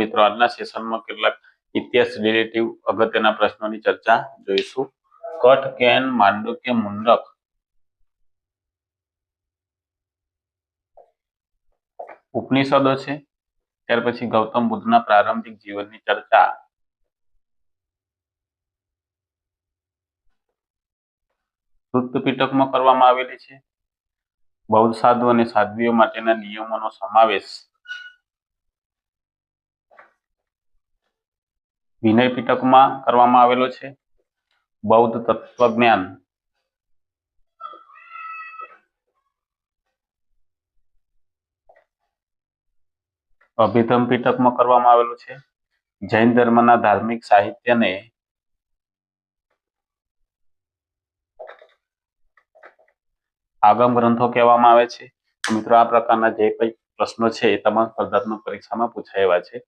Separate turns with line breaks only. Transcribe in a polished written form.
મિત્રો આજના સેશનમાં કેટલાક ઇતિહાસ રિલેટિવ અગત્યના પ્રશ્નોની ચર્ચા જોઈશું. કઠ કેન માંડુક્ય મુંડક ઉપનિષદો છે. ત્યાર પછી ગૌતમ બુદ્ધના પ્રારંભિક જીવનની ચર્ચા, સૂત્ત પિટકમાં કરવામાં આવેલી છે. બૌદ્ધ સાધુ અને સાધ્વીઓ માટેના નિયમોનો સમાવેશ વિનય પિટકમાં કરવામાં આવેલો છે. બૌદ્ધ તત્વજ્ઞાન અભિધમ પિટકમાં કરવામાં આવેલું છે. જૈન ધર્મના ધાર્મિક સાહિત્યને આગમ ગ્રંથો કહેવામાં આવે છે. મિત્રો આ પ્રકારના જે કંઈ પ્રશ્નો છે એ તમામ સ્પર્ધાત્મક પરીક્ષામાં પૂછાય એવા છે.